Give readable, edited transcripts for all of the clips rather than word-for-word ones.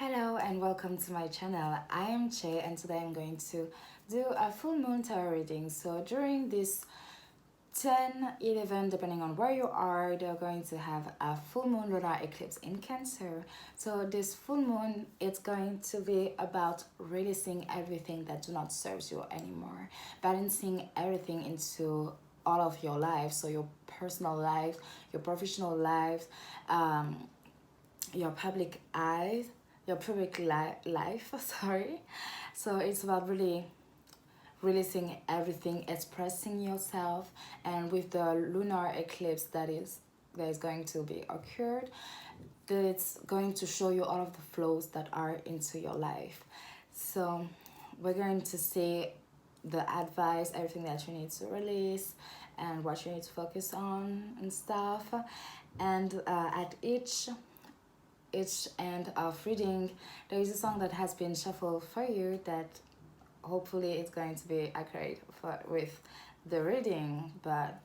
Hello and welcome to my channel. I am Che and today I'm going to do a full moon tarot reading. So during this 10, 11, depending on where you are, they're going to have a full moon lunar eclipse in Cancer. So this full moon, it's going to be about releasing everything that do not serve you anymore, balancing everything into all of your life. So your personal life, your professional life, your public eyes, your life, sorry. So it's about really releasing everything, expressing yourself, and with the lunar eclipse that is going to be occurred, it's going to show you all of the flows that are into your life. So we're going to see the advice, everything that you need to release and what you need to focus on and stuff. And at each end of reading, there is a song that has been shuffled for you that hopefully it's going to be accurate with the reading, but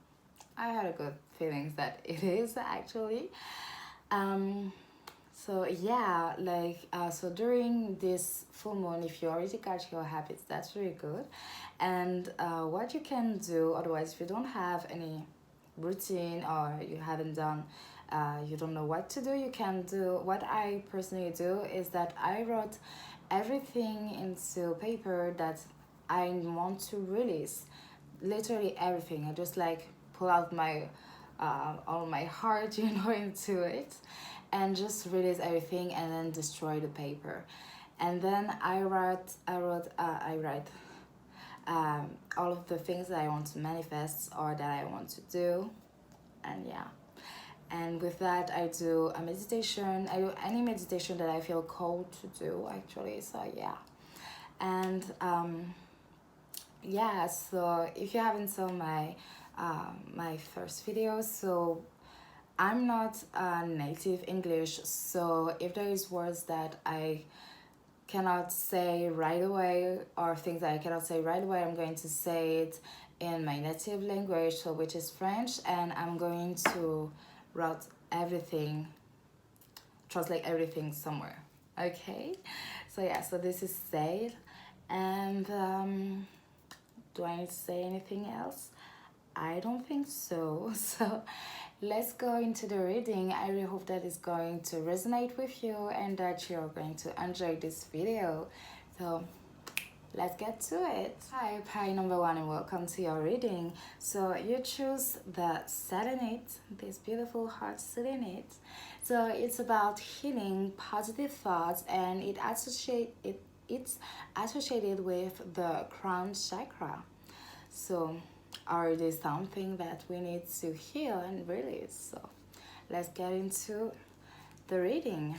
I had a good feelings that it is actually. So yeah, so during this full moon, if you already got your habits, that's really good. And what you can do, otherwise, if you don't have any routine or you haven't done you don't know what to do, you can do what I personally do is that I wrote everything into paper that I want to release, literally everything. I just like pull out my all my heart into it and just release everything and then destroy the paper. And then I write all of the things that I want to manifest or that I want to do. And yeah, and with that I do a meditation. I do any meditation that I feel called to do actually. So yeah, and yeah, so if you haven't saw my first video, so I'm not native English, so if there is words that I cannot say right away or things that I cannot say right away, I'm going to say it in my native language, so which is French, and I'm going to write everything, translate everything somewhere. Okay, so yeah, so this is said. And do I need to say anything else? I don't think so. So let's go into the reading. I really hope that it's going to resonate with you and that you're going to enjoy this video. So let's get to it. Hi number one, and welcome to your reading. So you choose the selenite, this beautiful heart selenite. So it's about healing, positive thoughts, and it's associated with the crown chakra. So are there something that we need to heal and release? So let's get into the reading.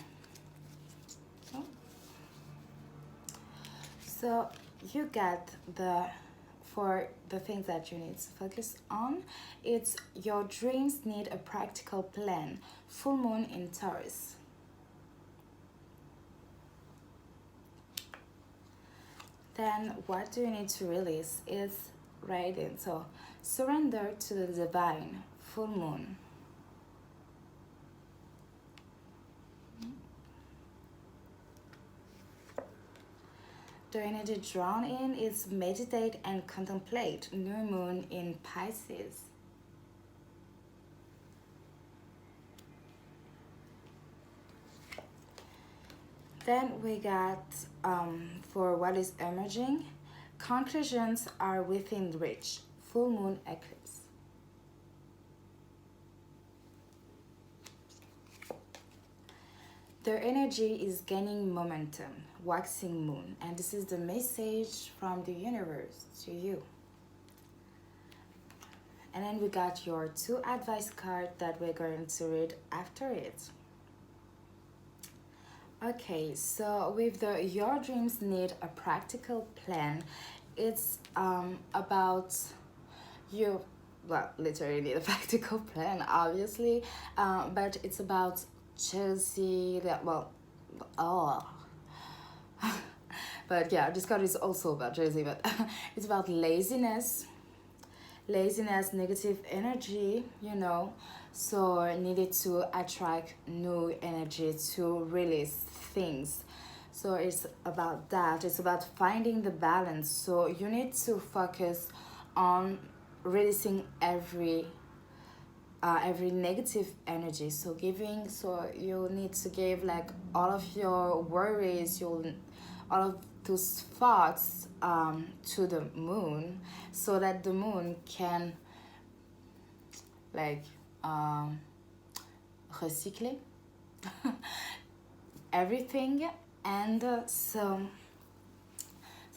So you get for the things that you need to focus on, it's your dreams need a practical plan. Full moon in Taurus. Then what do you need to release is right in. So surrender to the divine. Full moon. The energy drawn in is meditate and contemplate. New moon in Pisces. Then we got for what is emerging, conclusions are within reach. Full moon eclipse. Their energy is gaining momentum, waxing moon, and this is the message from the universe to you. And then we got your 2 advice cards that we're going to read after it. Okay, so with the your dreams need a practical plan, it's about you, well, literally need a practical plan, obviously, but it's about Chelsea, that, well, oh. But yeah, this card is also about Chelsea, but it's about laziness, negative energy, so needed to attract new energy to release things. So it's about that, it's about finding the balance. So you need to focus on releasing every negative energy, so giving, so you need to give like all of your worries, all of those thoughts to the moon, so that the moon can like um, recycler everything. And so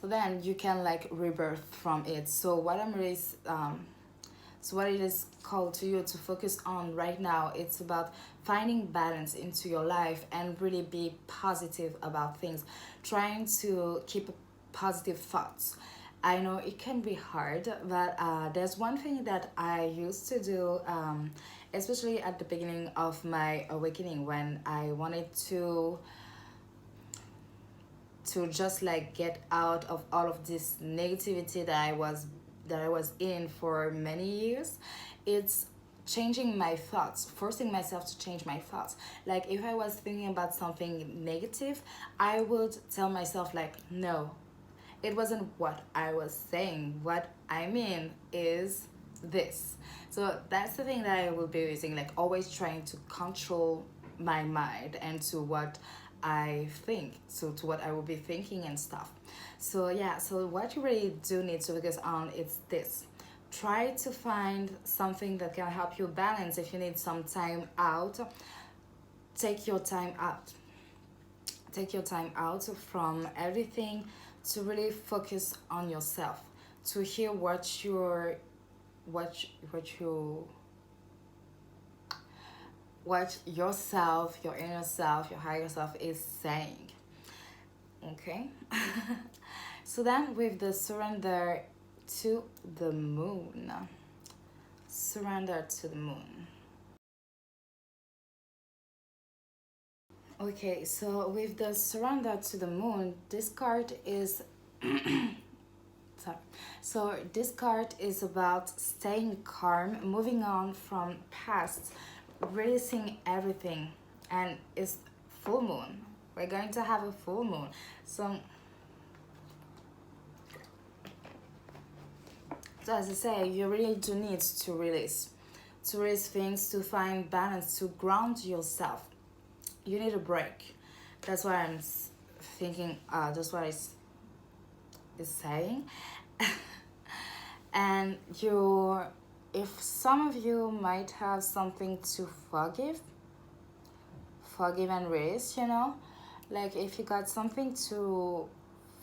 then you can like rebirth from it. So what I'm really so what it is called to you to focus on right now, it's about finding balance into your life and really be positive about things, trying to keep positive thoughts. I know it can be hard, but there's one thing that I used to do, especially at the beginning of my awakening, when I wanted to just like get out of all of this negativity that I was in for many years. It's changing my thoughts, forcing myself to change my thoughts. Like if I was thinking about something negative, I would tell myself like, no, it wasn't what I was saying. What I mean is this. So that's the thing that I will be using, like always trying to control my mind and to what I think, so to what I will be thinking and stuff. So yeah, so what you really do need to focus on is this. Try to find something that can help you balance. If you need some time out, take your time out. Take your time out from everything to really focus on yourself, to hear what you what yourself, your inner self, your higher self is saying. Okay? So then with the surrender to the moon. Surrender to the moon. Okay, so with the surrender to the moon, this card is sorry. So this card is about staying calm, moving on from past, releasing everything, and it's full moon. We're going to have a full moon. So as I say, you really do need to release things, to find balance, to ground yourself. You need a break. That's what I'm thinking. That's what is saying. And if some of you might have something to forgive and release, like if you got something to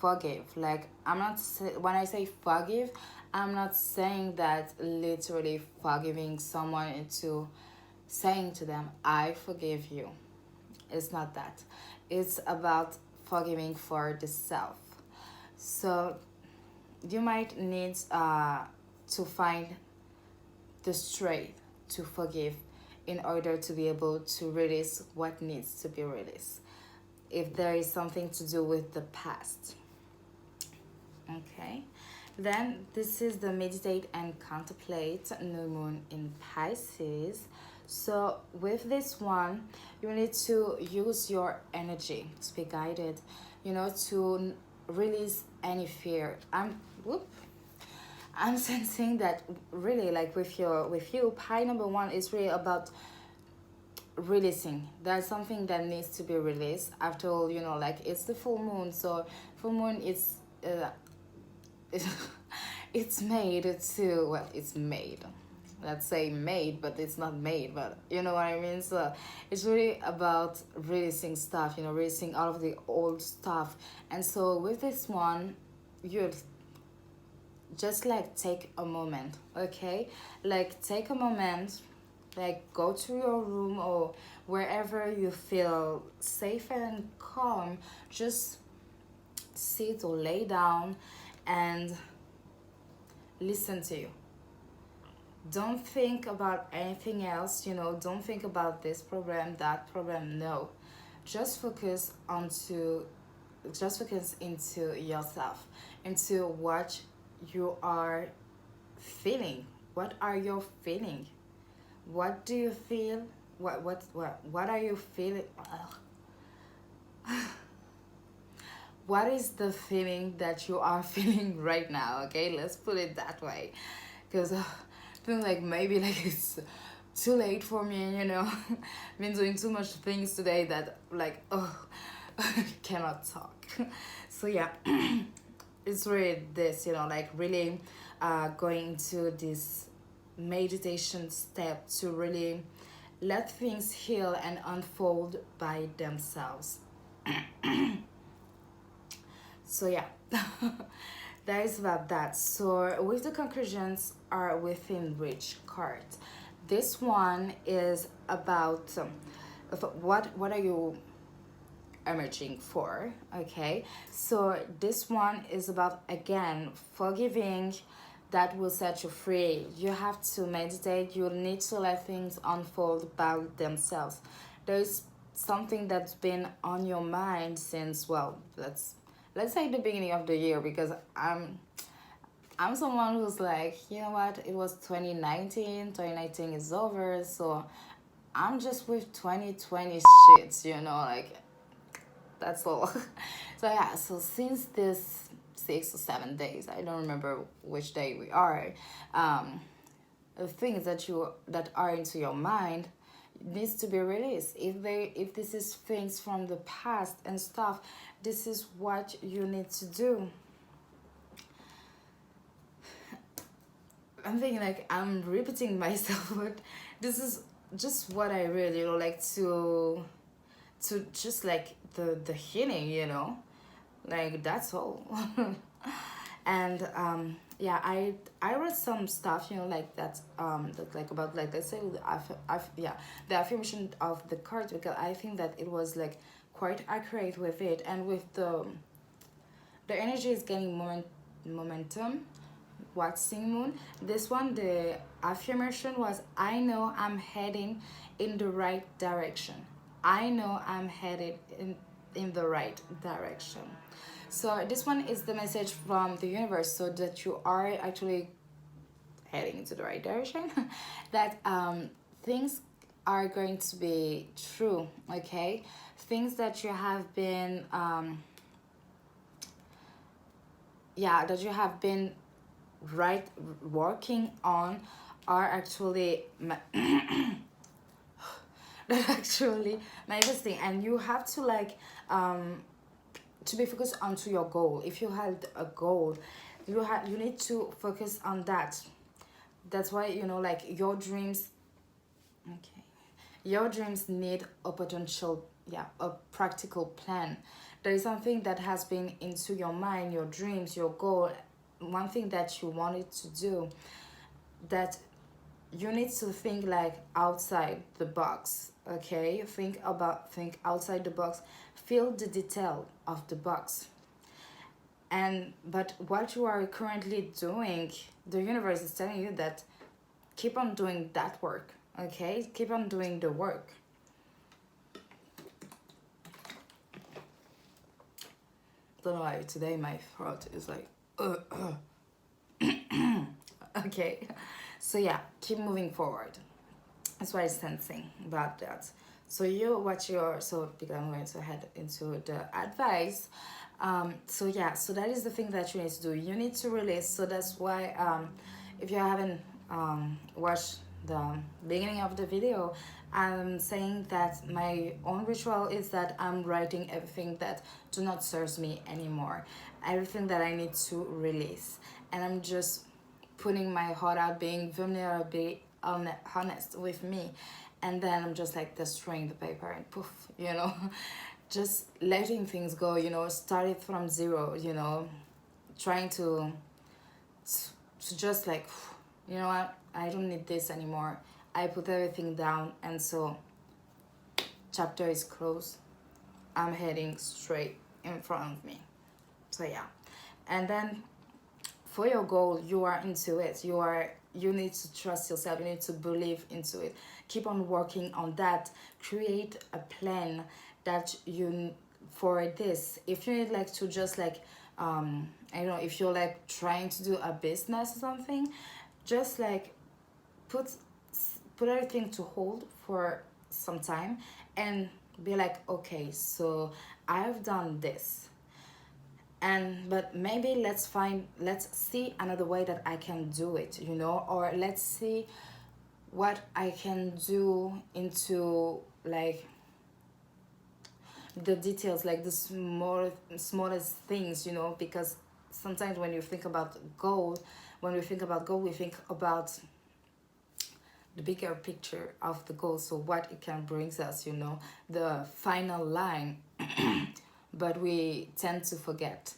forgive, like when I say forgive, I'm not saying that literally forgiving someone into saying to them, I forgive you. It's not that. It's about forgiving for the self. So you might need to find the strength to forgive in order to be able to release what needs to be released. If there is something to do with the past. Okay. Then this is the meditate and contemplate new moon in Pisces. So with this one, you need to use your energy to be guided, to release any fear. I'm sensing that really, like with you, pie number one is really about releasing. There's something that needs to be released. After all, like it's the full moon, so full moon is it's made to, well, it's made, let's say made, but it's not made, but you know what I mean. So it's really about releasing stuff, releasing all of the old stuff. And so with this one, you just like take a moment, okay? Like take a moment, like go to your room or wherever you feel safe and calm. Just sit or lay down and listen to you. Don't think about anything else, don't think about this problem, that problem. No, just focus into yourself, into what you are feeling. What are your feeling? What do you feel? What are you feeling? What is the feeling that you are feeling right now? Okay, let's put it that way, because I feel like maybe like it's too late for me. Been doing too much things today that like cannot talk. So yeah, it's really this, like really going to this meditation step to really let things heal and unfold by themselves. So yeah, that is about that. So with the conclusions are within reach card. This one is about what are you emerging for, okay? So this one is about, again, forgiving that will set you free. You have to meditate. You need to let things unfold by themselves. There's something that's been on your mind since, well, let's say the beginning of the year, because I'm someone who's like, you know what, it was 2019 is over, so I'm just with 2020 shits, like that's all. So yeah, so since this 6 or 7 days, I don't remember which day we are, the things that are into your mind needs to be released. If this is things from the past and stuff, this is what you need to do. I'm thinking like I'm repeating myself, but this is just what I really like to just like the healing, like that's all. And yeah, I read some stuff, like that like about, like, let's say the affirmation of the cards, because I think that it was like quite accurate with it, and with the energy is getting momentum. Waxing moon. This one, the affirmation was, I know I'm heading in the right direction. I know I'm headed in the right direction. So this one is the message from the universe, so that you are actually heading into the right direction. That things are going to be true, okay? Things that you have been that you have been right working on are actually that actually manifesting, and you have to like to be focused onto your goal. If you had a goal, you need to focus on that. That's why, like, your dreams, okay, your dreams need a potential, a practical plan. There is something that has been into your mind, your dreams, your goal, one thing that you wanted to do, that you need to think like outside the box, okay? Think outside the box, feel the detail of the box. But what you are currently doing, the universe is telling you that keep on doing that work, okay? Keep on doing the work. Don't know why today my throat is like okay. So yeah, keep moving forward. That's what I'm sensing about that. So because I'm going to head into the advice. So yeah, so that is the thing that you need to do. You need to release. So that's why if you haven't watched the beginning of the video, I'm saying that my own ritual is that I'm writing everything that do not serve me anymore, everything that I need to release, and I'm just putting my heart out, being vulnerable, being honest with me, and then I'm just like destroying the paper and poof, just letting things go, started from zero, trying to just like, you know what, I don't need this anymore. I put everything down, and so chapter is closed. I'm heading straight in front of me. So yeah, and then for your goal, you are into it. You need to trust yourself. You need to believe into it. Keep on working on that. Create a plan that you for this. If you need like to just like I don't know, if you're like trying to do a business or something, just like put put everything to hold for some time and be like, okay, so I've done this, and but maybe let's see another way that I can do it, you know, or let's see what I can do into like the details, like the smallest things, you know, because sometimes when you think about goal, we think about the bigger picture of the goal, so what it can brings us, you know, the final line. But we tend to forget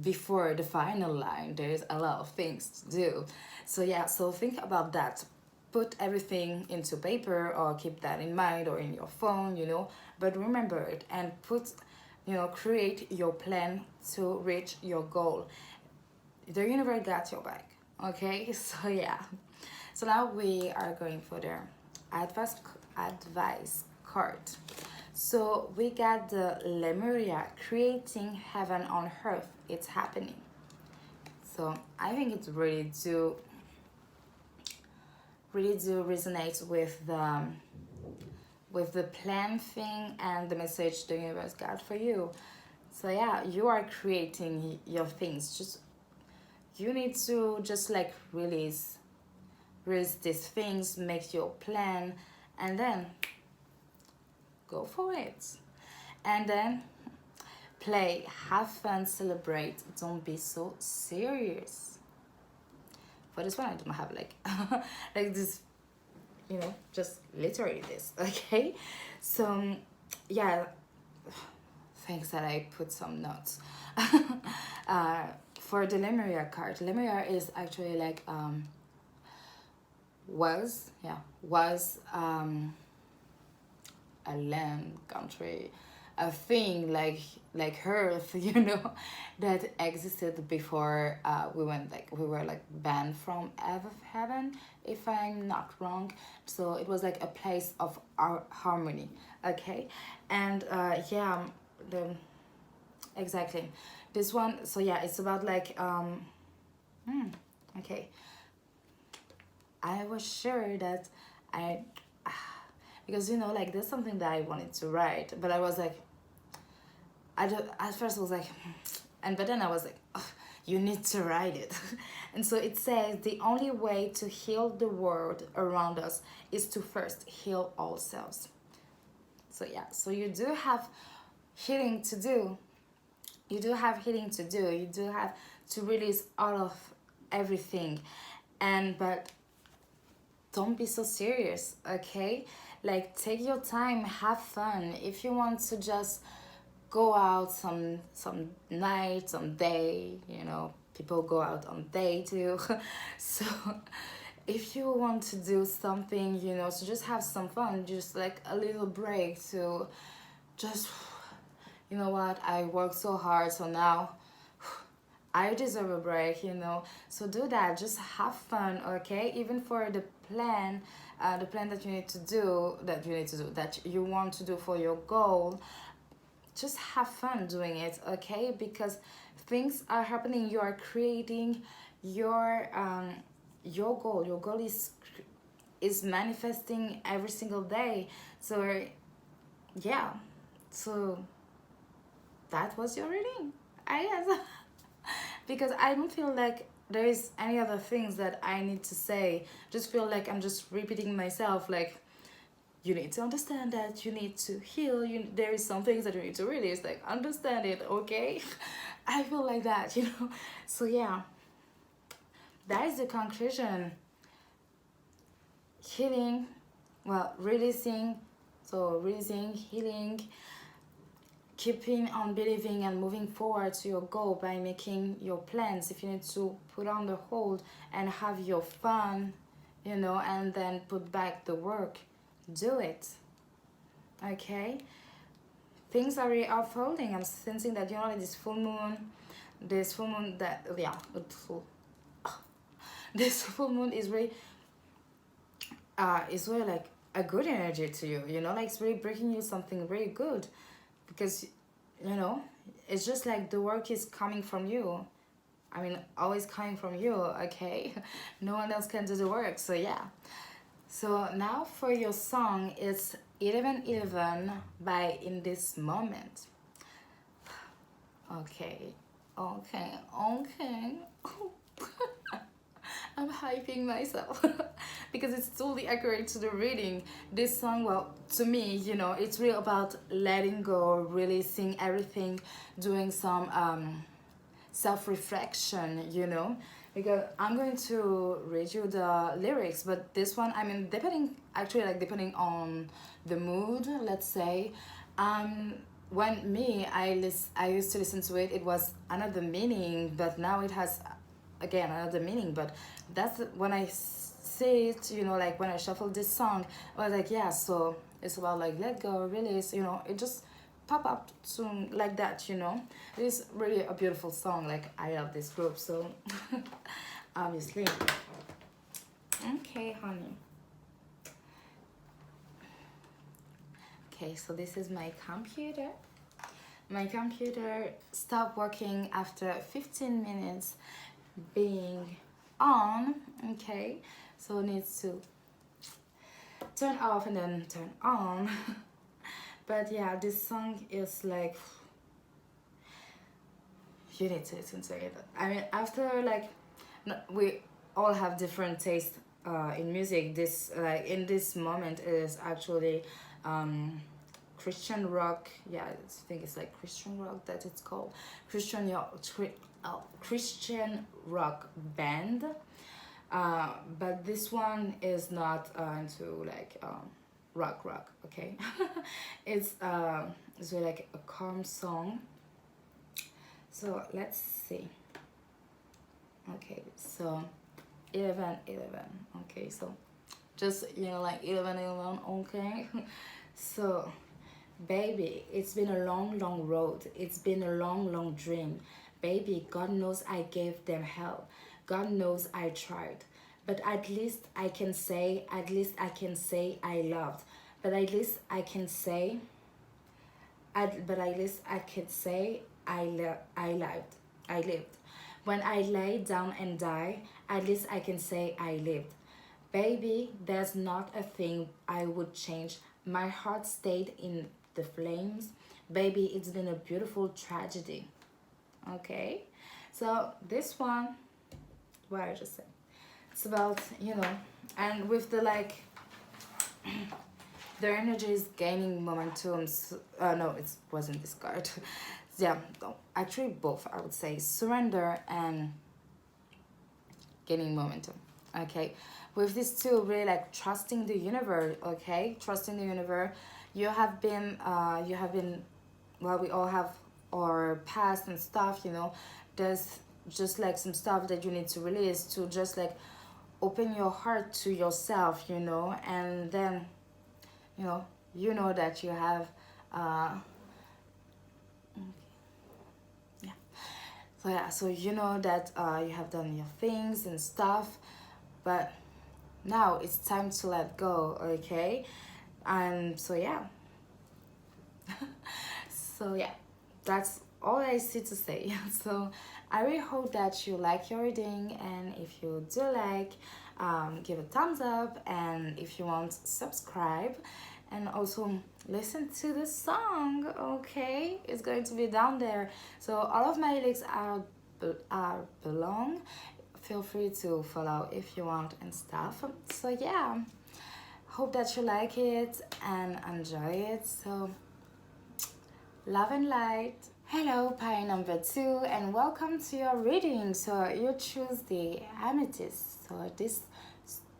before the final line there's a lot of things to do. So yeah, so think about that. Put everything into paper or keep that in mind or in your phone, you know, but remember it and put, you know, create your plan to reach your goal. The universe got your back. Okay. So yeah, so now we are going for the advice card. So we got the Lemuria, creating heaven on earth. It's happening. So I think it's really do resonate with the plan thing and the message the universe got for you. So yeah, you are creating your things. Just you need to just like release these things, make your plan, and then go for it. And then play, have fun, celebrate. Don't be so serious. For this one, I don't have like like this, you know, just literally this. Okay, so yeah, thanks that I put some notes. For the Lemuria card, Lemuria is actually like was a land, country, a thing like Earth, you know, that existed before we were like banned from heaven, if I'm not wrong. So it was like a place of our harmony, okay, and yeah, the exactly this one. So yeah, it's about like okay. I was sure that I because you know like there's something that I wanted to write, but I was like at first I was like and but then I was like, oh, you need to write it. And so it says the only way to heal the world around us is to first heal ourselves. So yeah, so you do have healing to do. You do have healing to do. You do have to release all of everything. And but don't be so serious, okay? Like take your time, have fun. If you want to just go out some night, some day, you know, people go out on day too. So if you want to do something, you know, so just have some fun, just like a little break to just, you know what, I worked so hard, so now I deserve a break, you know. So do that. Just have fun, okay? Even for the plan that you need to do, that you want to do for your goal, just have fun doing it, okay? Because things are happening. You are creating your goal. Your goal is manifesting every single day. So yeah, so that was your reading, I guess. Because I don't feel like there is any other things that I need to say. Just feel like I'm just repeating myself. Like you need to understand that you need to heal. There is some things that you need to release. Like understand it, okay? I feel like that, you know. So yeah, that is the conclusion. Healing, well, releasing. So releasing, healing, keeping on believing and moving forward to your goal by making your plans. If you need to put on the hold and have your fun, you know, and then put back the work, do it, okay? Things are really unfolding. I'm sensing that, you know, like this full moon that, yeah, this full moon is really like a good energy to you, you know, like it's really bringing you something really good. Because, you know, it's just like the work is coming from you. I mean, always coming from you, okay? No one else can do the work, so yeah. So now for your song, it's 11:11 by In This Moment. Okay, okay, okay. I'm hyping myself because it's totally accurate to the reading. This song, well, to me, it's really about letting go, releasing everything, doing some self-reflection, because I'm going to read you the lyrics, but this one, I mean, depending on the mood, let's say, um when I used to listen to it, it was another meaning, but now it has again another meaning. But that's when I say it, like when I shuffle this song, I was like, yeah, so it's about like let go, release, it just pop up soon like that. It is really a beautiful song. Like, I love this group, so obviously. Okay, honey. Okay, so this is my computer. My computer stopped working after 15 minutes being on. Okay, so it needs to turn off and then turn on. But yeah, this song is like, you need to listen to it. I mean, after like, we all have different taste in music. This like in this moment is actually Christian rock. Yeah, I think it's like Christian rock that it's called. Christian rock band. But this one is not into like rock. Okay, it's really like a calm song. So let's see. Okay, so 11:11. Okay, so just like 11:11. Okay. So, baby, it's been a long road. It's been a long dream. Baby, God knows I gave them hell. God knows I tried. But at least I can say I loved. But at least I can say, but at least I could say I lived. I lived. When I lay down and die, at least I can say I lived. Baby, there's not a thing I would change. My heart stayed in the flames. Baby, it's been a beautiful tragedy. Okay? So this one, what I just said, it's about, and with the like, their energy is gaining momentum. No, it wasn't this card. Yeah, no, actually both, I would say. Surrender and gaining momentum. Okay, with these two, really like trusting the universe. Okay, trusting the universe. You have been well, we all have our past and stuff. There's just like some stuff that you need to release, to just like open your heart to yourself, and then that you have yeah, so yeah, so that you have done your things and stuff, but now it's time to let go. Okay, and so yeah. So yeah, that's all I see to say. So I really hope that you like your reading, and if you do like, give a thumbs up, and if you want, subscribe, and also listen to the song. Okay, it's going to be down there. So all of my lyrics are belong. Feel free to follow if you want and stuff. So yeah, hope that you like it and enjoy it. So love and light. Hello, pie number 2, and welcome to your reading. So you choose the amethyst. So this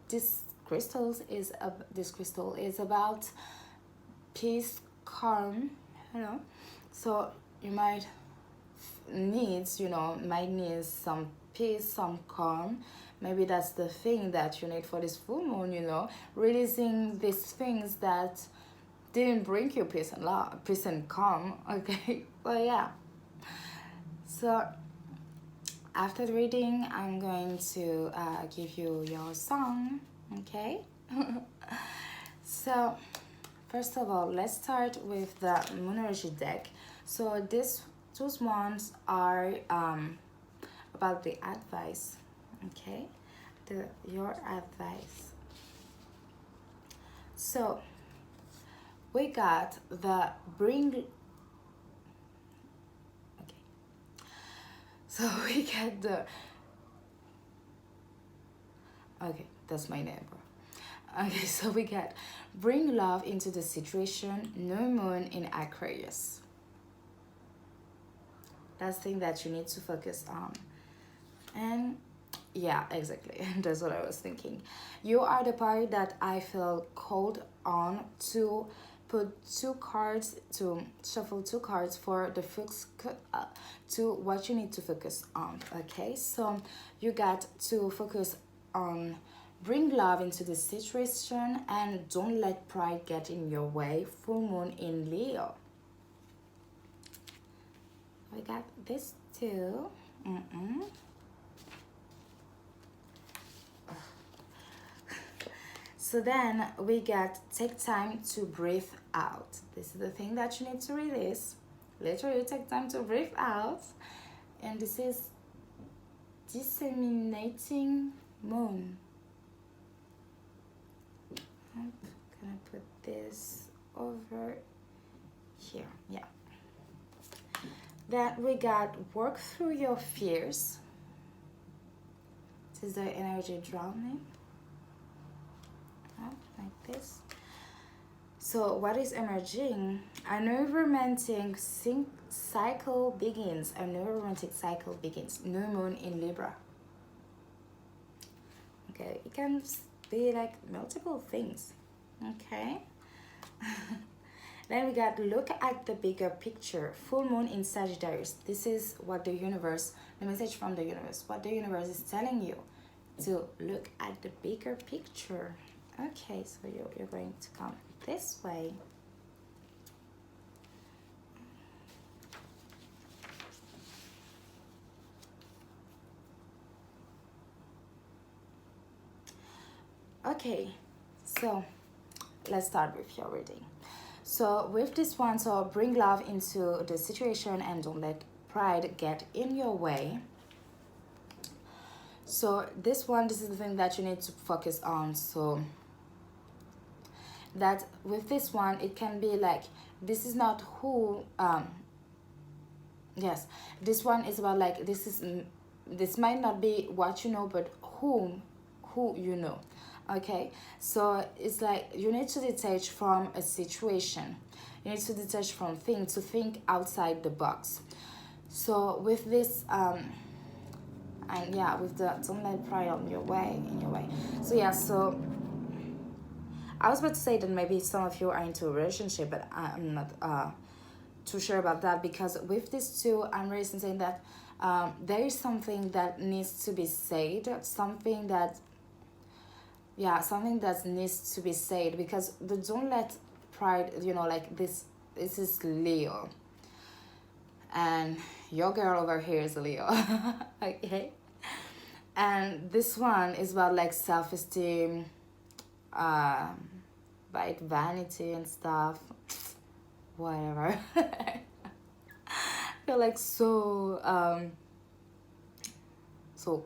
this crystal is about peace, calm. So you might need some peace, some calm. Maybe that's the thing that you need for this full moon. Releasing these things that didn't bring you peace and love, peace and calm. Okay, well, yeah. So after the reading, I'm going to give you your song. Okay. So first of all, let's start with the Moonergy deck. So those ones are about the advice. Okay, your advice. So we got the bring. Okay. So we get the. Okay, that's my neighbor. Okay, so we get bring love into the situation, new moon in Aquarius. That's the thing that you need to focus on. And yeah, exactly. That's what I was thinking. You are the part that I feel called on to put two cards, to shuffle two cards for the focus to what you need to focus on. Okay, so you got to focus on bring love into the situation and don't let pride get in your way. Full moon in Leo. We got this too. So then we get take time to breathe out. This is the thing that you need to release. Literally take time to breathe out. And this is disseminating moon. I'm gonna put this over here. Yeah. Then we got work through your fears. This is the energy drowning. Like this. So what is emerging? A new romantic cycle begins. A new romantic cycle begins. New moon in Libra. Okay, it can be like multiple things. Okay. Then we got look at the bigger picture. Full moon in Sagittarius. This is what the universe, the message from the universe, what the universe is telling you, to look at the bigger picture. Okay, so you're going to come this way. Okay, so let's start with your reading. So with this one, so bring love into the situation and don't let pride get in your way. So this is the thing that you need to focus on. So that with this one, it can be like, this is not who, yes, this one is about like, this might not be what you know, but who you know. Okay, so it's like you need to detach from a situation, you need to detach from things, to think outside the box. So with this and yeah, with the don't let pride in your way. So yeah, so I was about to say that maybe some of you are into a relationship, but I'm not too sure about that, because with this too, I'm really saying that there is something that needs to be said, something that needs to be said, because the don't let pride, like this is Leo, and your girl over here is Leo. Okay, and this one is about like self-esteem, like vanity and stuff, whatever. I feel like so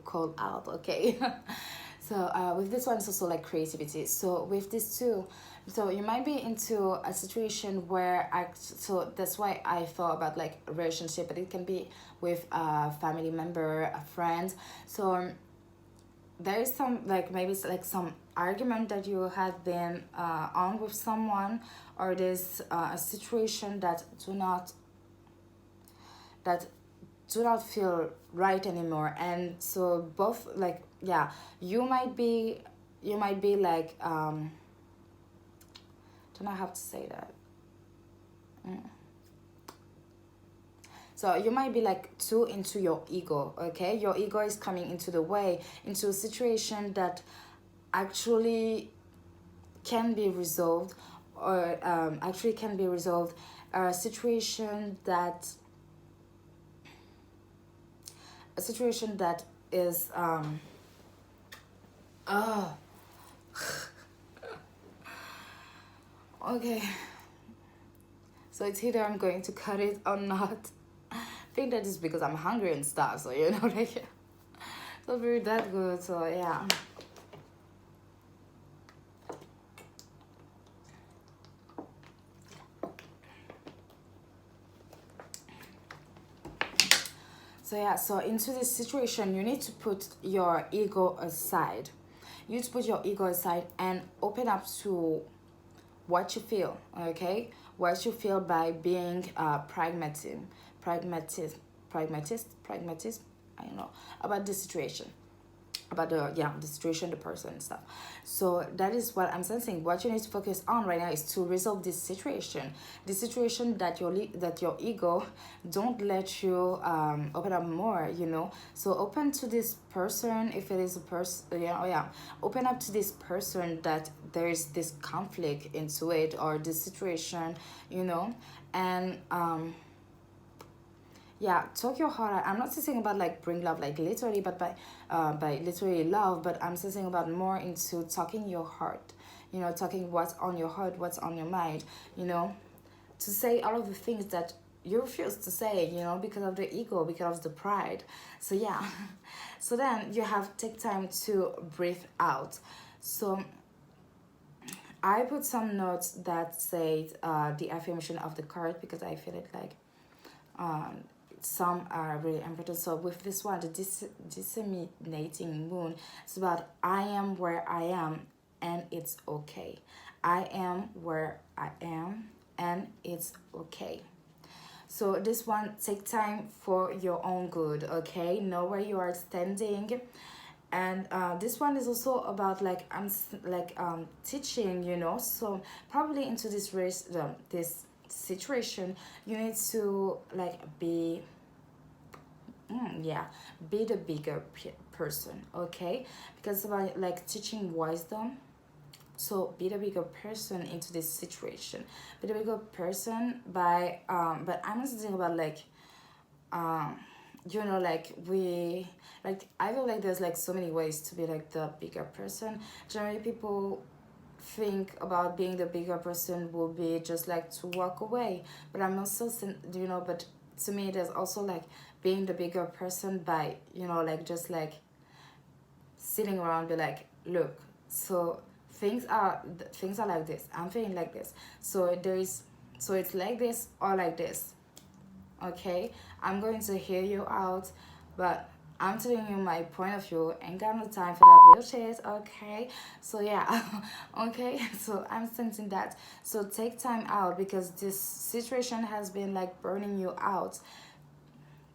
called out. Okay. So with this one, it's also like creativity. So with this too, so you might be into a situation where so that's why I thought about like a relationship, but it can be with a family member, a friend. So there is some like maybe it's like some argument that you have been on with someone, or there's a situation that do not feel right anymore, and so both like you might be like don't know how to say that. So you might be like too into your ego. Okay, your ego is coming into the way, into a situation that actually can be resolved, or a situation that is okay, so it's either I'm going to cut it or not. I think that is because I'm hungry and stuff, so like so very that good. So yeah, So yeah, so into this situation, you need to put your ego aside. You need to put your ego aside and open up to what you feel, okay? What you feel by being pragmatist, pragmatist, I don't know, about the situation, about the situation, the person and stuff. So that is what I'm sensing. What you need to focus on right now is to resolve this situation that that your ego don't let you open up more, you know. So open to this person, if it is a person, yeah, open up to this person that there is this conflict into it, or this situation, you know. And yeah, talk your heart out. I'm not saying about like bring love like literally, but by literally love, but I'm saying about more into talking your heart, you know, talking what's on your heart, what's on your mind, you know, to say all of the things that you refuse to say, you know, because of the ego, because of the pride. So yeah. So then you have take time to breathe out. So I put some notes that say the affirmation of the card, because I feel it like um, some are really important. So with this one, the disseminating moon, it's about I am where I am and it's okay. I am where I am and it's okay. So this one, take time for your own good, okay? Know where you are standing. And this one is also about like teaching, you know. So probably into this race, this situation, you need to like be yeah, be the bigger person, okay? Because it's about like teaching wisdom. So be the bigger person into this situation. Be the bigger person by but I'm not thinking about like um you know, like we like I feel like there's like so many ways to be like the bigger person. Generally people think about being the bigger person will be just like to walk away, but I'm also you know, but to me there's also like being the bigger person by, you know, like just like sitting around be like, look, so things are like this, I'm feeling like this, so there is, so it's like this or like this, okay? I'm going to hear you out, but I'm telling you my point of view. Ain't got no time for that bullshit, okay? So yeah, okay. So I'm sensing that. So take time out, because this situation has been like burning you out.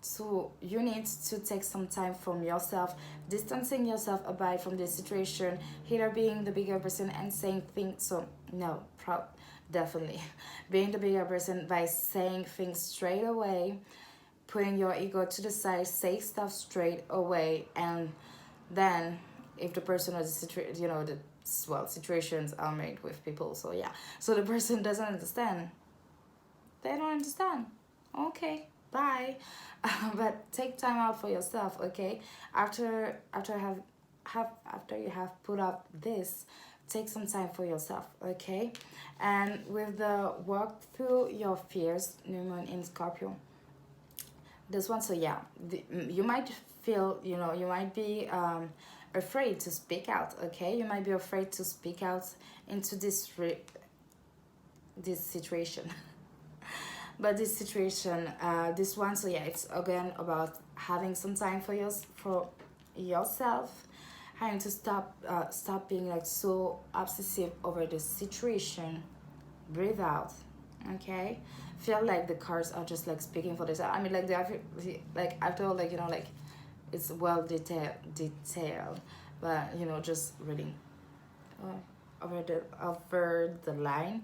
So you need to take some time from yourself, distancing yourself a bit from this situation, either being the bigger person and saying things. So no, definitely being the bigger person by saying things straight away, putting your ego to the side, say stuff straight away, and then if the person or the situation, you know, the well, situations are made with people. So yeah, so the person doesn't understand, they don't understand, okay, bye. But take time out for yourself, okay? After you have put up this, take some time for yourself, okay? And with the work through your fears, new moon in Scorpio, this one, so yeah, you might feel, you know, you might be afraid to speak out, okay? You might be afraid to speak out into this situation. But this situation, this one, so yeah, it's again about having some time for yourself, having to stop being like so obsessive over the situation. Breathe out, okay? Feel like the cards are just like speaking for themselves. I mean, like like after all, like, you know, like it's well detailed, but you know, just reading over the line.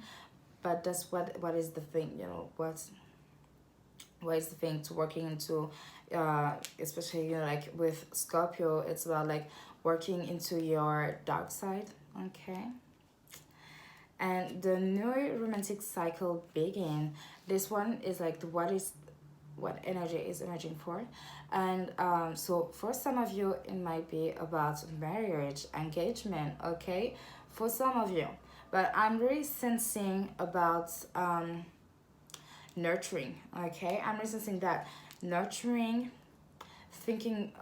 But that's what is the thing, you know, what is the thing to working into, especially, you know, like with Scorpio, it's about like working into your dark side, okay? And the new romantic cycle begin. This one is like what energy is emerging for. And so for some of you it might be about marriage, engagement, okay, for some of you. But I'm really sensing about nurturing, okay? I'm really sensing that nurturing, thinking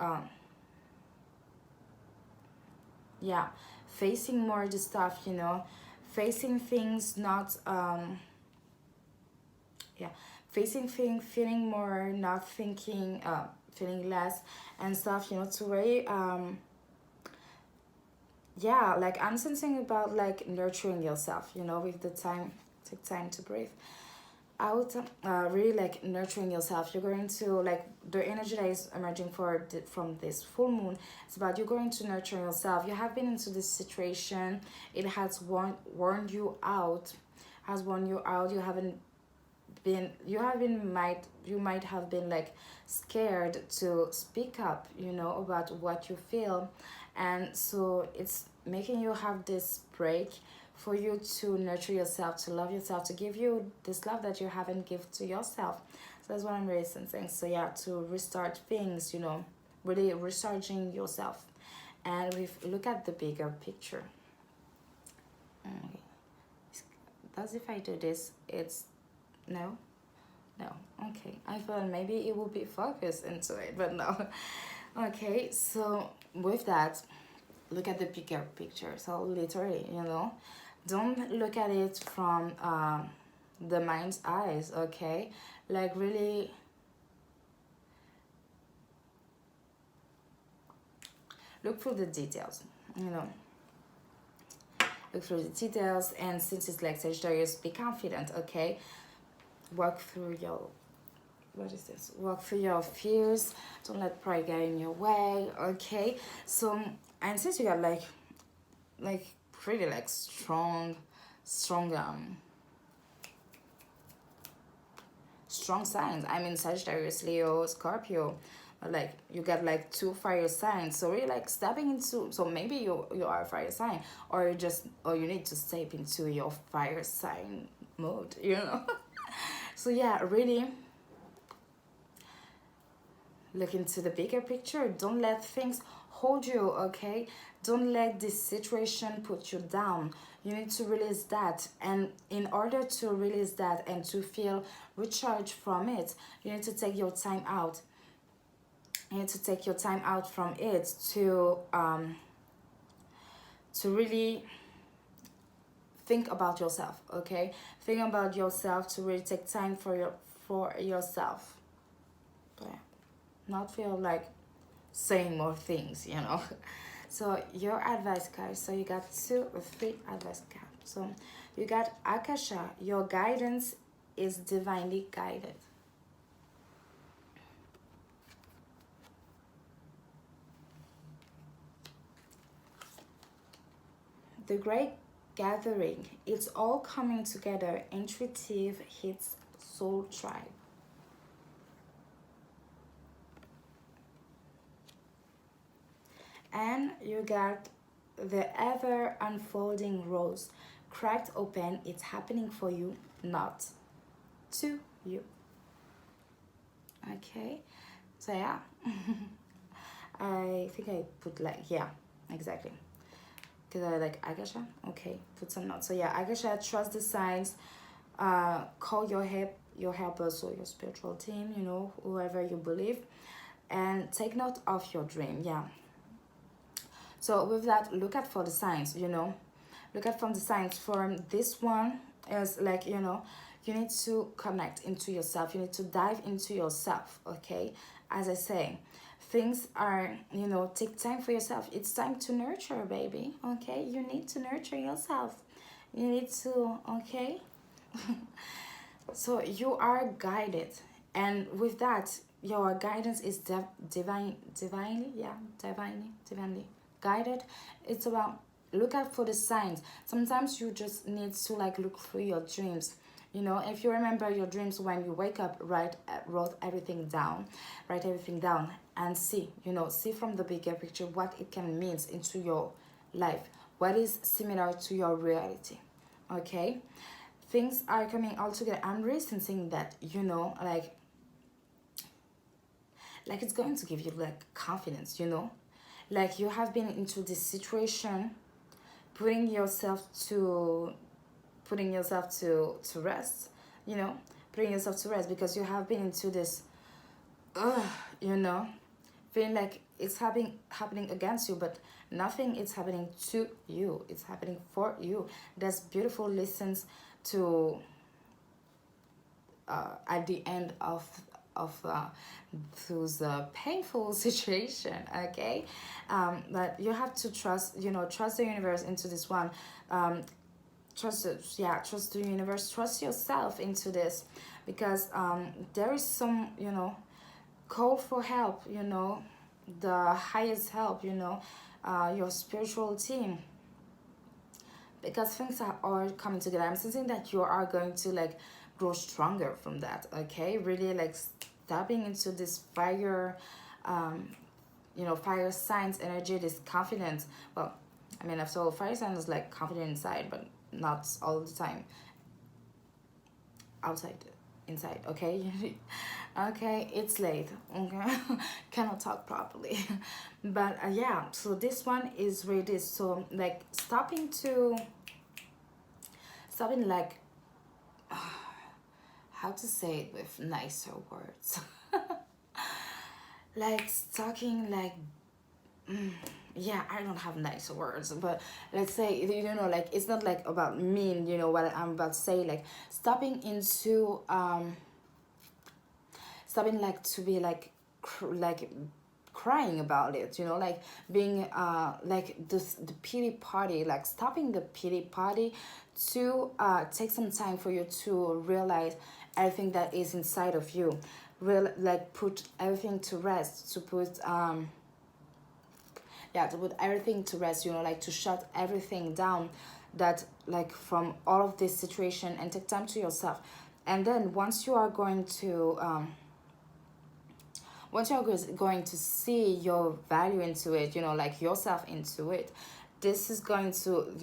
yeah, facing more the stuff, you know, facing things not yeah, facing things, feeling more, not thinking, feeling less and stuff, you know, to really yeah, like I'm sensing about like nurturing yourself, you know, with the time, take time to breathe out, really like nurturing yourself. You're going to like the energy that is emerging from this full moon. It's about you're going to nurture yourself. You have been into this situation. It has warned you out, has warned you out. You might have been like scared to speak up, you know, about what you feel, and so it's making you have this break for you to nurture yourself, to love yourself, to give you this love that you haven't give to yourself. So that's what I'm really sensing. So yeah, to restart things, you know, really recharging yourself. And we look at the bigger picture. Okay. As if I do this, it's no, no. Okay, I thought maybe it would be focused into it, but no. Okay, so with that, look at the bigger picture. So literally, you know, don't look at it from the mind's eyes. Okay, like really look through the details. You know, look through the details, and since it's like Sagittarius, be confident. Okay, work through your walk through your fears. Don't let pride get in your way. Okay, so and since you got like pretty like strong strong signs. I mean Sagittarius, Leo, Scorpio, like you got like 2 fire signs, so really like stepping into, so maybe you are a fire sign, or you need to step into your fire sign mode, you know. So yeah, really look into the bigger picture. Don't let things hold you. Okay, don't let this situation put you down. You need to release that, and in order to release that and to feel recharged from it, you need to take your time out. You need to take your time out from it to really think about yourself. Okay, think about yourself, to really take time for yourself. Yeah, not feel like saying more things, you know. So your advice, guys. So you got 2 or 3 advice cards. So you got Akasha. Your guidance is divinely guided. The great gathering. It's all coming together. Intuitive hits soul tribe. And you got the ever unfolding rose. Cracked open, it's happening for you, not to you. Okay, so yeah. I think I put like, yeah, exactly. Because I like Agasha. Okay, put some notes. So yeah, Agasha, trust the signs. Call your helpers or your spiritual team, you know, whoever you believe. And take note of your dream, yeah. So with that, look at for the signs, you know. Look at from the signs. For this one is like, you know, you need to connect into yourself. You need to dive into yourself, okay? As I say, things are, you know, take time for yourself. It's time to nurture, baby, okay? You need to nurture yourself. You need to, okay? So you are guided. And with that, your guidance is divinely guided. It's about look out for the signs. Sometimes you just need to like look through your dreams, you know. If you remember your dreams, when you wake up, write everything down, and see, you know, see from the bigger picture what it can mean into your life, what is similar to your reality. Okay, things are coming all together. I'm really sensing that, you know, like it's going to give you like confidence, you know, like you have been into this situation, putting yourself to rest, you know, putting yourself to rest, because you have been into this you know, feeling like it's happening against you, but nothing is happening to you, it's happening for you. That's beautiful listens to at the end of those painful situation. Okay, but you have to trust, trust the universe into this one. Trust it, yeah, trust the universe, trust yourself into this, because there is some, call for help, the highest help, your spiritual team, because things are all coming together. I'm sensing that you are going to like grow stronger from that. Okay, really like stepping into this fire, fire signs energy, this confidence. Well, I mean, after all, fire sign is like confident inside, but not all the time outside, inside. Okay. Okay, it's late. Okay, cannot talk properly. But yeah, so this one is really, so like stopping like, how to say it with nicer words. Like talking like, yeah, I don't have nice words, but let's say, like, it's not like about mean, what I'm about to say, like stopping into stopping like to be like like crying about it, like being like the pity party, like stopping the pity party to take some time for you to realize everything that is inside of you, like put everything to rest, to put yeah, to put everything to rest, like to shut everything down, that like from all of this situation, and take time to yourself. And then once you are going to going to see your value into it, like yourself into it, this is going to,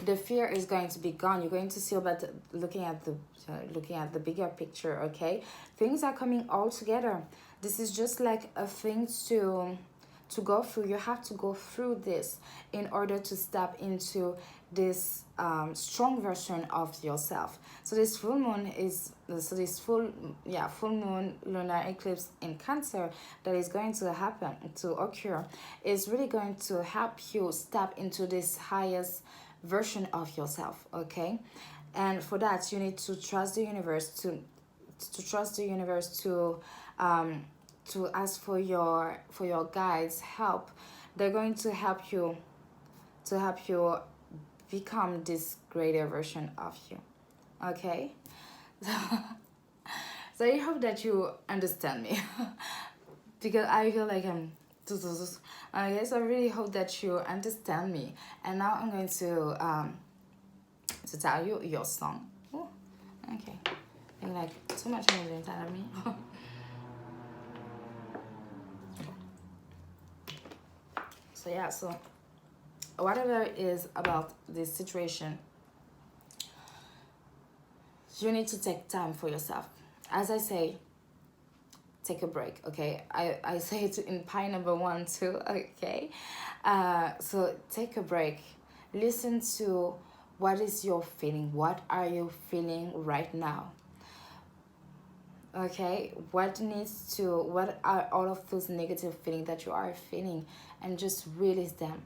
the fear is going to be gone. You're going to see about looking at the bigger picture. Okay, things are coming all together. This is just like a thing to go through. You have to go through this in order to step into this strong version of yourself. So this full moon is, full moon lunar eclipse in Cancer that is going to happen, to occur, is really going to help you step into this highest version of yourself. Okay, and for that you need to trust the universe, to ask for your guides help. They're going to help you become this greater version of you. Okay. So I hope that you understand me. Because I feel like okay, so I really hope that you understand me. And now I'm going to tell you your song. Ooh, okay, I think like too much energy inside of me. So yeah, so whatever it is about this situation, you need to take time for yourself. As I say, take a break. Okay, I say it in pie number 1 too. Okay, so take a break, listen to what is your feeling, what are you feeling right now. Okay, what are all of those negative feelings that you are feeling, and just release them,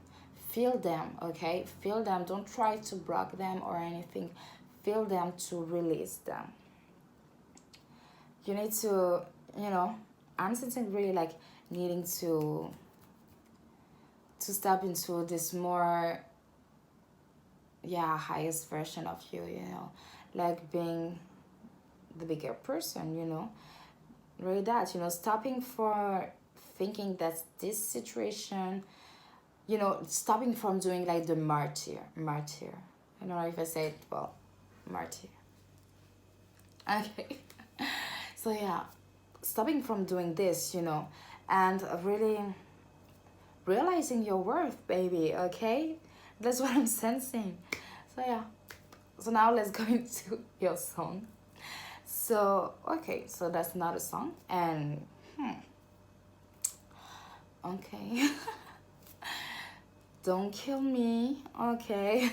feel them. Okay, feel them, don't try to block them or anything, feel them, to release them. You need to, I'm sensing really like needing to step into this more, highest version of you, like being the bigger person, really that, stopping for thinking that this situation, stopping from doing like the martyr. I don't know if I say it well, martyr. Okay. So yeah, stopping from doing this, and really realizing your worth, baby. Okay, that's what I'm sensing. So yeah, so now let's go into your song. So okay, so that's not a song, and okay. Don't kill me. Okay.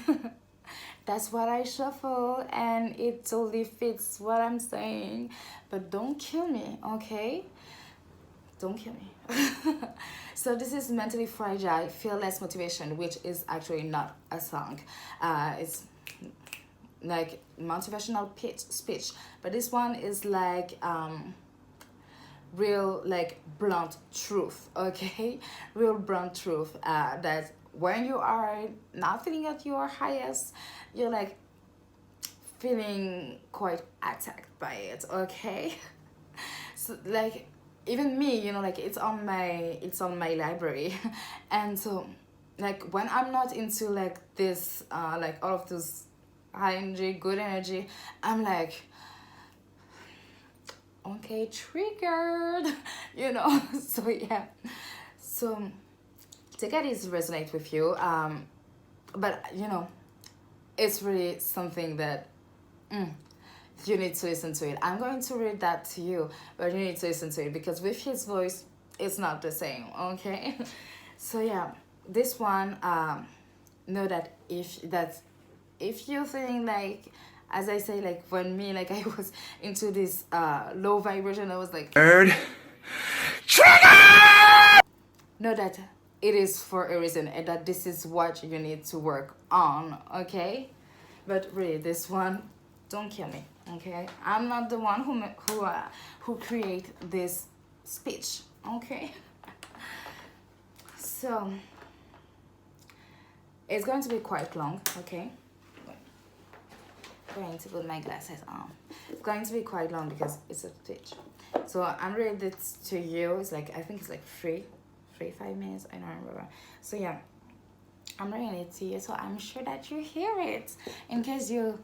That's what I shuffle, and it totally fits what I'm saying. But don't kill me, okay? Don't kill me. So this is Mentally Fragile, Feel Less Motivation, which is actually not a song. It's like motivational speech, but this one is like real, like blunt truth, okay? Real blunt truth, that when you are not feeling at your highest, you're like feeling quite attacked by it, okay? So like even me, like it's on my library. And so like when I'm not into like this like all of this high energy, good energy, I'm like, okay, triggered. So yeah. So take it easy, resonate with you, but it's really something that you need to listen to it. I'm going to read that to you, but you need to listen to it because with his voice, it's not the same, okay? So yeah, this one, know that if you're feeling like, as I say, like when me, like I was into this low vibration, I was like, nerd, trigger! Know that it is for a reason and that this is what you need to work on, okay? But really, this one, don't kill me, okay? I'm not the one who create this speech, okay? So it's going to be quite long, okay? I'm going to put my glasses on. It's going to be quite long because it's a speech. So I'm reading this to you. It's like, I think it's like 5 minutes. I don't remember. So yeah, I'm reading it to you. So I'm sure that you hear it in case you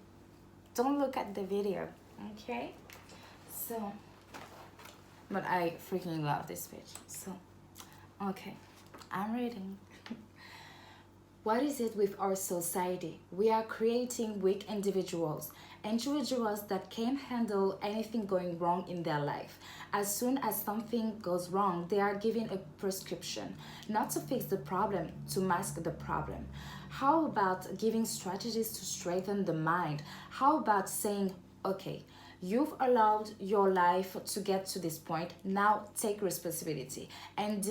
don't look at the video, okay? So, but I freaking love this speech. So, okay, I'm reading. What is it with our society? We are creating weak individuals that can't handle anything going wrong in their life. As soon as something goes wrong, they are given a prescription, not to fix the problem, to mask the problem. How about giving strategies to strengthen the mind? How about saying, okay, you've allowed your life to get to this point. Now take responsibility and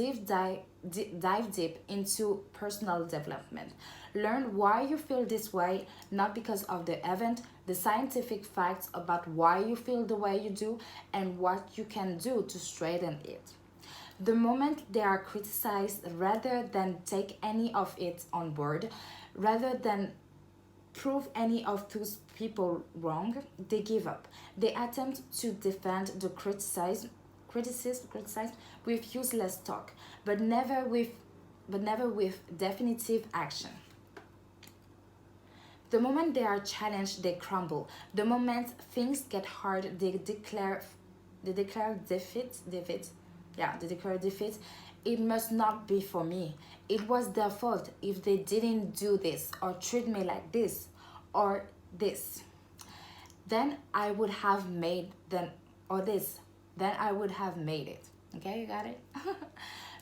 dive deep into personal development. Learn why you feel this way, not because of the event, the scientific facts about why you feel the way you do, and what you can do to straighten it. The moment they are criticized, rather than take any of it on board, rather than prove any of those people wrong, they give up. They attempt to defend the criticism with useless talk, but never with definitive action. The moment they are challenged, they crumble. The moment things get hard, they declare defeat. Yeah, they declare defeat. It must not be for me. It was their fault if they didn't do this or treat me like this or this. Then I would have made them, or this. Then I would have made it. Okay, you got it?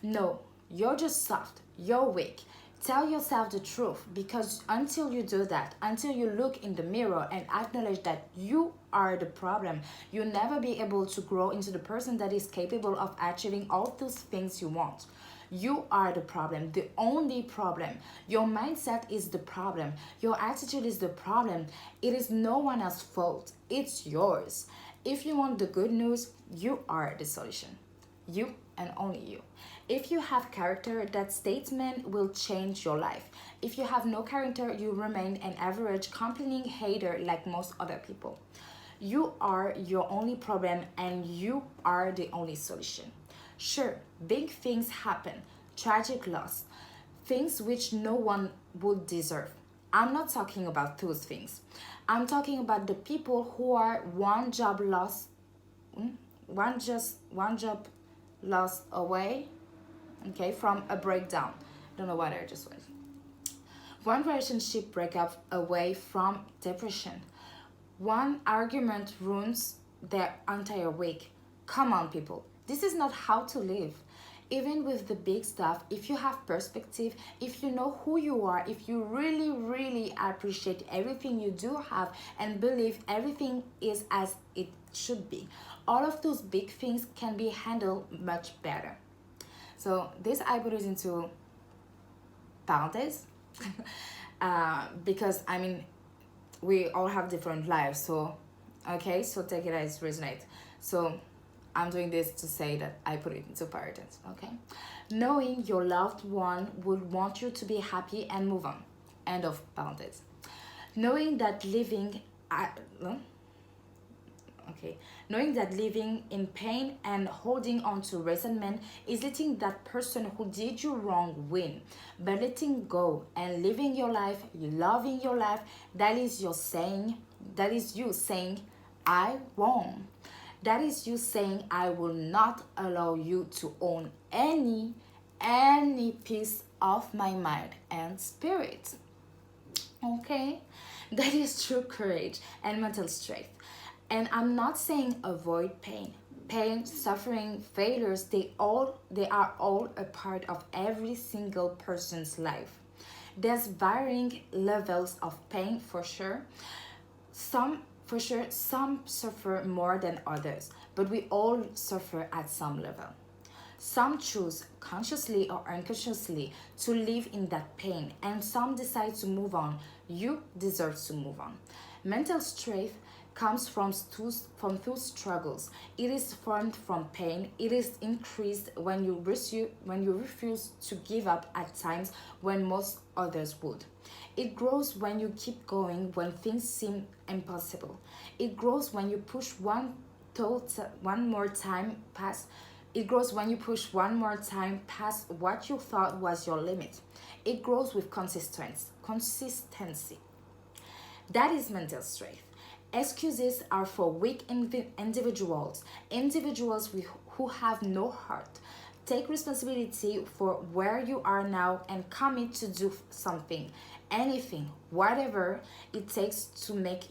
No, you're just soft. You're weak. Tell yourself the truth, because until you do that, until you look in the mirror and acknowledge that you are the problem, you'll never be able to grow into the person that is capable of achieving all those things you want. You are the problem, the only problem. Your mindset is the problem. Your attitude is the problem. It is no one else's fault. It's yours. If you want the good news, you are the solution. You and only you. If you have character, that statement will change your life. If you have no character, you remain an average, complaining hater like most other people. You are your only problem and you are the only solution. Sure, big things happen, tragic loss, things which no one would deserve. I'm not talking about those things. I'm talking about the people who are one job loss away, okay, from a breakdown. Don't know what I just went. One relationship breakup away from depression. One argument ruins their entire week. Come on, people. This is not how to live. Even with the big stuff, if you have perspective, if you know who you are, if you really, really appreciate everything you do have and believe everything is as it should be, all of those big things can be handled much better. So this I put it into parentheses because I mean, we all have different lives. So, okay, so take it as resonate. So, I'm doing this to say that I put it into parentheses, okay? Knowing your loved one would want you to be happy and move on. End of parentheses. Knowing that living at, okay, knowing that living in pain and holding on to resentment is letting that person who did you wrong win. But letting go and living your life, loving your life, that is you saying, I won't. That is you saying, I will not allow you to own any piece of my mind and spirit. Okay, that is true courage and mental strength. And I'm not saying avoid pain, suffering, failures, they are all a part of every single person's life. There's varying levels of pain for sure. Some suffer more than others, but we all suffer at some level. Some choose, consciously or unconsciously, to live in that pain, and some decide to move on. You deserve to move on. Mental strength comes from those struggles. It is formed from pain. It is increased when you refuse to give up at times when most others would. It grows when you keep going when things seem impossible. It grows when you push one more time past it grows when you push one more time past what you thought was your limit. It grows with consistency. That is mental strength. Excuses are for weak individuals who have no heart. Take responsibility for where you are now and commit to do something, anything, whatever it takes to make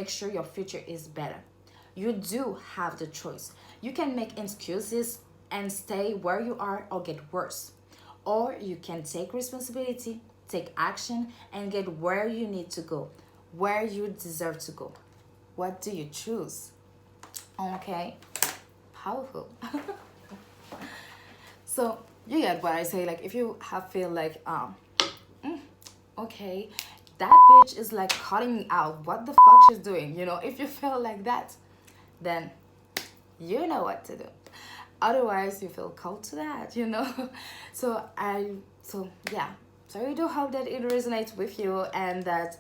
sure your future is better. You do have the choice. You can make excuses and stay where you are or get worse. Or you can take responsibility, take action, and get where you need to go, where you deserve to go. What do you choose? Okay, powerful. So you get what I say. Like if you have feel like okay, that bitch is like calling me out. What the fuck she's doing? You know, if you feel like that, then you know what to do. Otherwise, you feel called to that. You know. So yeah. So I do hope that it resonates with you and that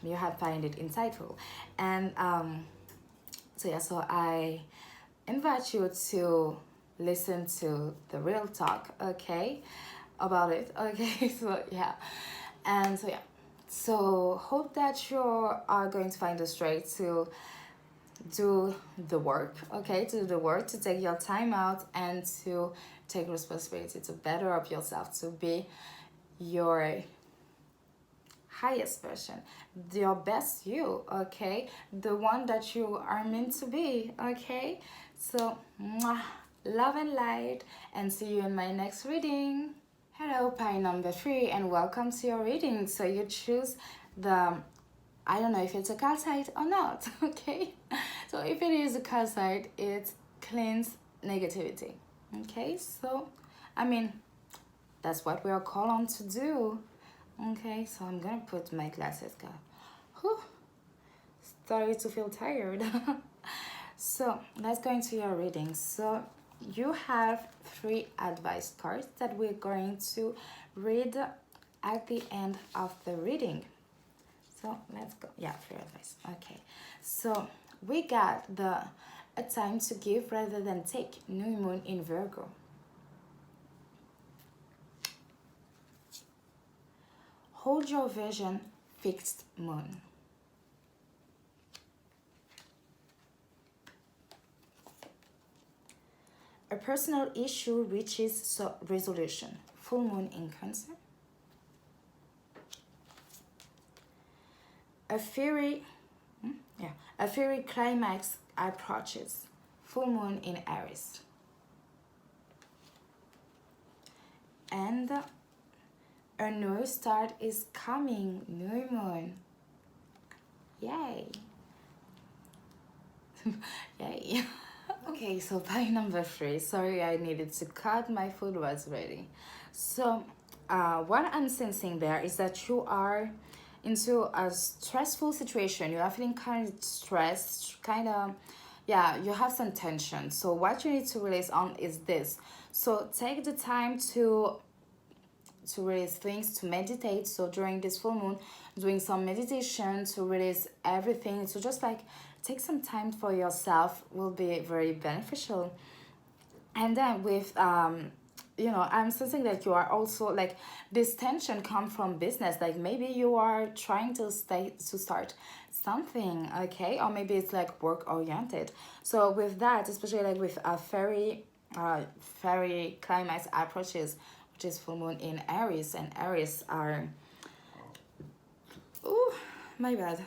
you have find it insightful. And so I invite you to listen to the real talk, okay, about it. Okay, so hope that you are going to find the strength to do the work, okay, to do the work, to take your time out and to take responsibility to better up yourself, to be your highest version, your best you, okay, the one that you are meant to be, okay. So love and light, and see you in my next reading. Hello, pie number 3, and welcome to your reading. So you choose the, I don't know if it's a calcite or not, okay. So if it is a calcite, it cleans negativity, okay. So I mean, that's what we are called on to do. Okay, so I'm gonna put my glasses, guys. Whew, started to feel tired. So let's go into your reading. So you have 3 advice cards that we're going to read at the end of the reading. So let's go. Yeah, 3 advice. Okay, so we got a time to give rather than take, new moon in Virgo. Hold your vision, fixed moon. A personal issue reaches resolution, full moon in Cancer. A fiery climax approaches, full moon in Aries. And a new start is coming, new moon. Yay. Yay. Okay, so pie number 3. Sorry, I needed to cut. My food was ready. So what I'm sensing there is that you are into a stressful situation. You are feeling kind of stressed, kind of, yeah, you have some tension. So what you need to release on is this. So take the time to release things, to meditate. So during this full moon, doing some meditation to release everything. So just like take some time for yourself will be very beneficial. And then with you know, I'm sensing that you are also like this tension come from business. Like maybe you are trying to start something, okay, or maybe it's like work oriented. So with that, especially like with a fairy climax approaches, which is full moon in Aries, and Aries are, oh my bad,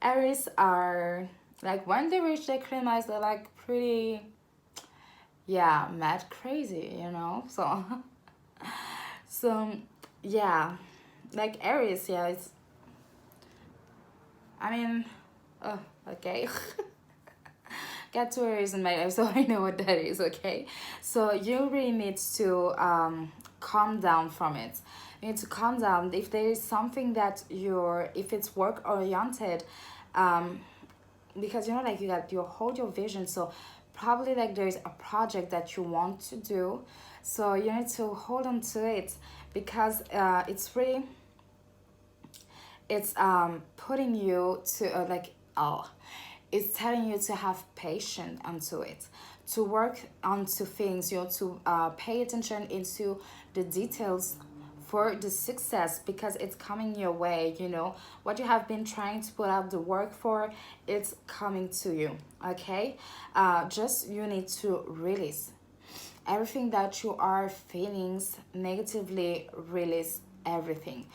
Aries are like when they reach their climax, they're like pretty, yeah, mad crazy, you know. So so yeah, like Aries, yeah, it's, I mean, oh, okay. Get to Aries in my life, so I know what that is, okay. So you really need to calm down from it. You need to calm down if there is something that you're, if it's work oriented, because you know, like you hold your vision. So probably like there's a project that you want to do, so you need to hold on to it, because it's really, it's putting you to like, oh, it's telling you to have patience onto it, to work onto things, you know, to pay attention into the details for the success, because it's coming your way, you know. What you have been trying to put out the work for, it's coming to you, okay. Just you need to release everything that you are feeling negatively, release everything,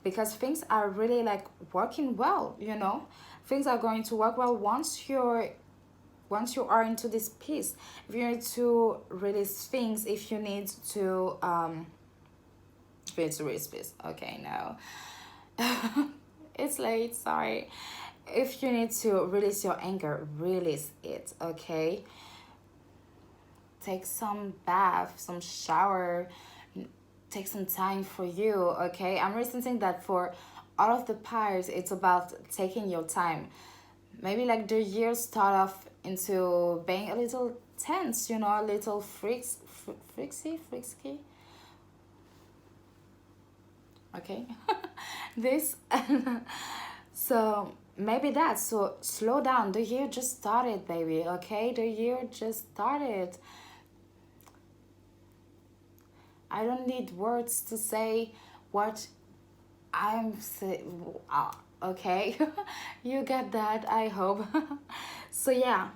because things are really like working well, you know. Things are going to work well once you are into this peace. If you need to release things, if you need to release peace, okay, no. It's late, sorry. If you need to release your anger, release it, okay. Take some bath, some shower, take some time for you, okay. I'm really sensing that for all of the pyres, it's about taking your time. Maybe like the year start off into being a little tense, you know, a little frisky, okay. This so maybe that, so slow down, the year just started, baby, okay. The year just started. I don't need words to say what I'm saying, okay. You get that, I hope. So yeah,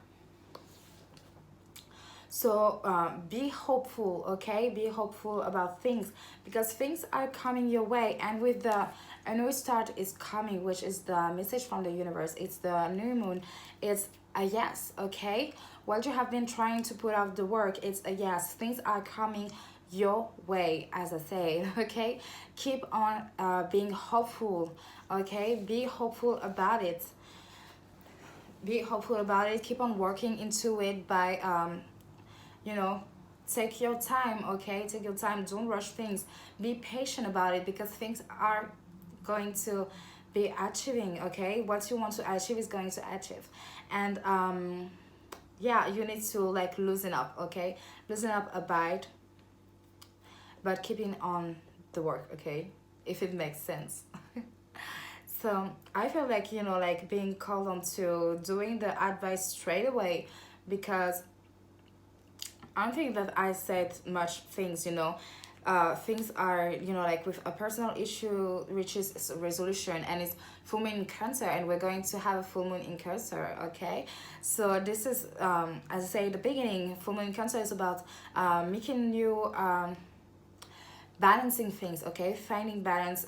so be hopeful, okay. Be hopeful about things, because things are coming your way. And with the a new start is coming, which is the message from the universe, it's the new moon, it's a yes, okay. What you have been trying to put out the work, it's a yes. Things are coming your way, as I say, okay. Keep on being hopeful, okay. Be hopeful about it. Be hopeful about it. Keep on working into it by you know, take your time, okay. Take your time, don't rush things. Be patient about it, because things are going to be achieving, okay. What you want to achieve is going to achieve. And yeah, you need to like loosen up, okay. Loosen up, abide, but keeping on the work, okay, if it makes sense. So I feel like, you know, like being called on to doing the advice straight away, because I don't think that I said much things, you know. Things are, you know, like with a personal issue reaches resolution, and it's full moon in Cancer, and we're going to have a full moon in Cancer, okay. So this is as I say at the beginning, full moon in Cancer is about making you balancing things, okay. Finding balance,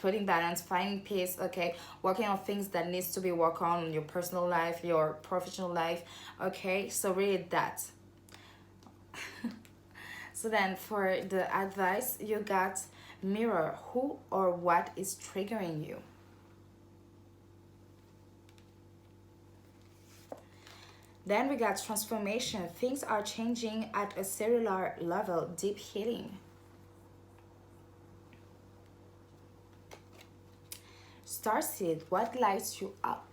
putting balance, finding peace, okay. Working on things that needs to be worked on in your personal life, your professional life, okay. So read that. So then for the advice, you got mirror, who or what is triggering you. Then we got transformation, things are changing at a cellular level, deep healing. starseed, what lights you up?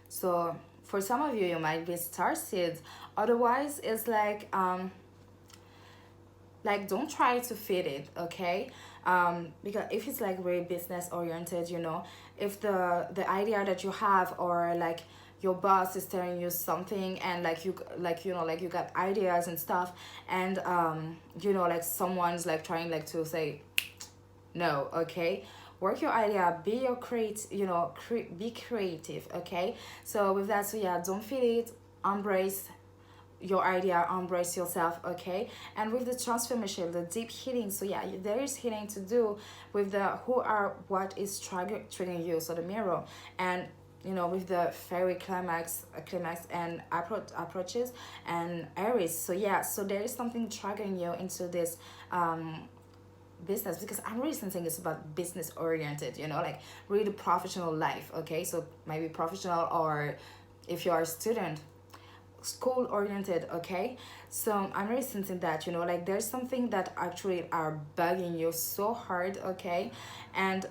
So for some of you, you might be starseed. Otherwise, it's like don't try to fit it, okay? Because if it's like very business oriented, you know, if the idea that you have, or like your boss is telling you something, and like you like you know like you got ideas and stuff, and you know like someone's like trying like to say no, okay? Work your idea, be your be creative, okay? So with that, so yeah, don't feel it, embrace your idea, embrace yourself, okay? And with the transformation, the deep healing, so yeah, there is healing to do with the who are what is triggering you, so the mirror, and you know with the fairy climax and approaches and Aries. So yeah, so there is something triggering you into this business, because I'm really sensing it's about business oriented, you know, like really professional life, okay? So maybe professional, or if you are a student, school oriented, okay? So I'm really sensing that, you know, like there's something that actually are bugging you so hard, okay? And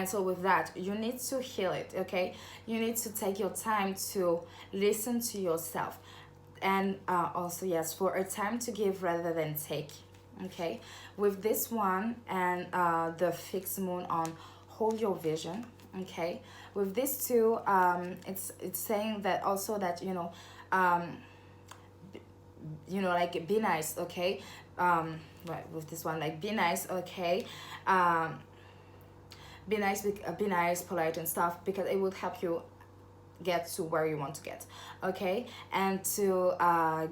so with that, you need to heal it, okay? You need to take your time to listen to yourself, and also yes, for a time to give rather than take, okay? With this one, and the fixed moon on hold your vision, okay? With this two, it's saying that also that like be nice, okay? Right, with this one, like be nice, okay? Be nice, polite and stuff, because it will help you get to where you want to get, okay? And to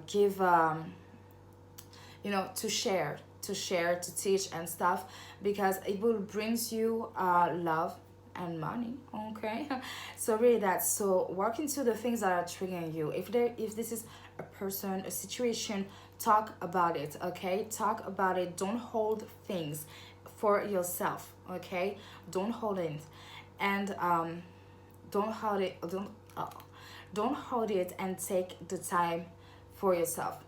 give to teach and stuff, because it will brings you love and money, okay? So really that, so work into the things that are triggering you. If this is a person, a situation, talk about it, okay? Talk about it. Don't hold things for yourself, okay? Don't hold it. And don't hold it, don't hold it, and take the time for yourself.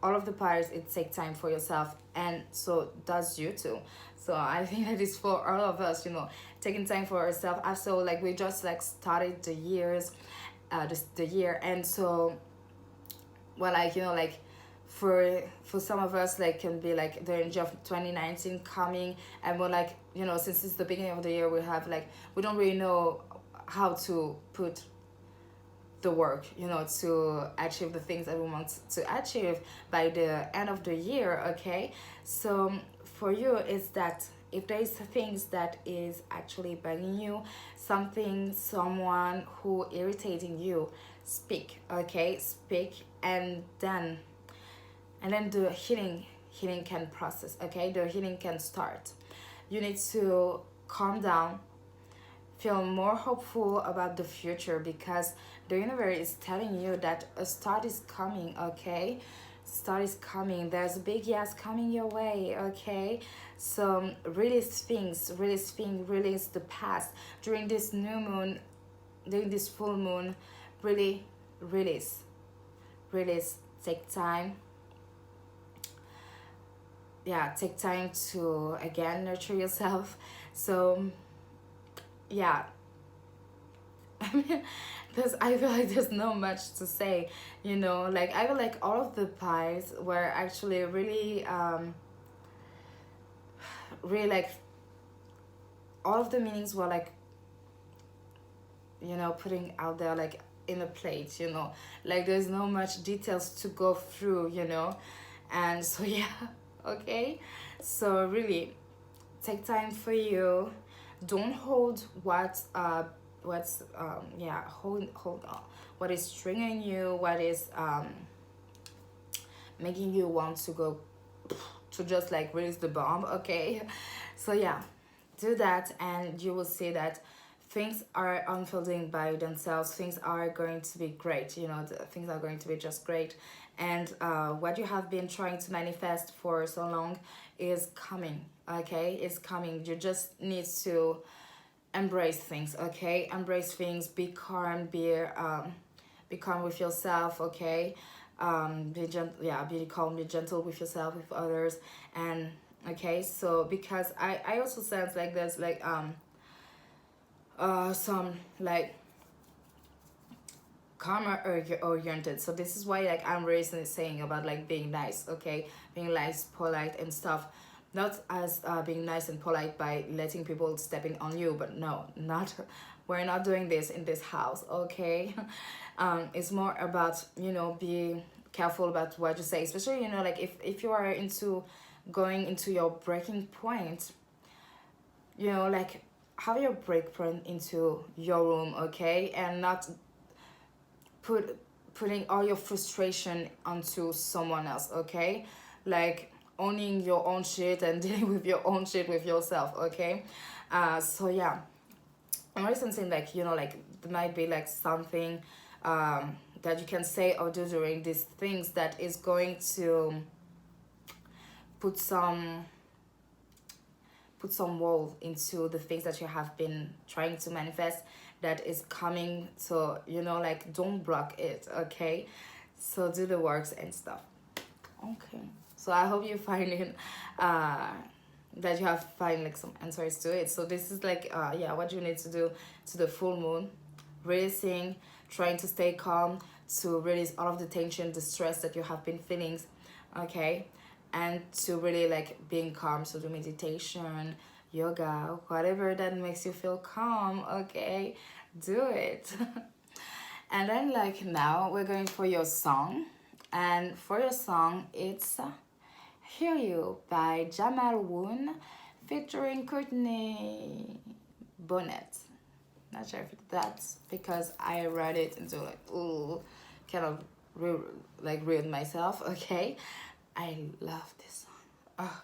All of the parts, it take time for yourself, and so does you too. So I think that is for all of us, taking time for ourselves. After like we just like started the the year, and so well, like like for some of us, like can be like the end of 2019 coming, and we're like, since it's the beginning of the year, we have like, we don't really know how to put the work, to achieve the things that we want to achieve by the end of the year, okay? So for you is that if there is things that is actually bugging you, someone who irritating you, speak, okay? Speak, and then the healing can process, okay? The healing can start. You need to calm down, feel more hopeful about the future, because the universe is telling you that a start is coming, okay? Start is coming. There's a big yes coming your way, okay? So release things, release the past. During this new moon, during this full moon, really release. Take time. Yeah, take time to again nurture yourself. So yeah, I mean, I feel like there's no much to say, like I feel like all of the pies were actually really really like, all of the meanings were like, putting out there like in a plate, like there's no much details to go through, and so yeah. Okay, so really take time for you. Don't hold what's hold on what is stringing you, what is making you want to go to just like release the bomb, okay? So yeah, do that, and you will see that things are unfolding by themselves. Things are going to be great, things are going to be just great. And what you have been trying to manifest for so long is coming, okay? It's coming. You just need to embrace things, okay? Embrace things. Be calm. Be calm with yourself, okay? Be calm. Be gentle with yourself, with others, and Okay, so because I also sense like there's like some like karma oriented. So this is why like I'm recently saying about like being nice, okay, being nice, polite and stuff, not as being nice and polite by letting people stepping on you, but no, not we're not doing this in this house, okay. It's more about, you know, being careful about what you say, especially, you know, like if you are into going into your breaking point, you know, like have your break point into your room, okay, and not putting all your frustration onto someone else, okay, like owning your own shit and dealing with your own shit with yourself, okay. So yeah, I'm always saying like, you know, like there might be like something that you can say or do during these things that is going to put some wall into the things that you have been trying to manifest that is coming. So, you know, like don't block it, okay. So do the works and stuff, okay. So I hope you find it that you have find like some answers to it. So this is like yeah, what you need to do to the full moon, releasing, trying to stay calm, to release all of the tension, the stress that you have been feeling, okay, and to really like being calm. So do meditation, yoga, whatever that makes you feel calm, okay, do it. And then like now we're going for your song, and for your song it's Hear You by Jamal Woon featuring Courtney Bonnet. Not sure if that's because I read it into like, ooh, kind of ruined myself, okay. I love this song. Oh,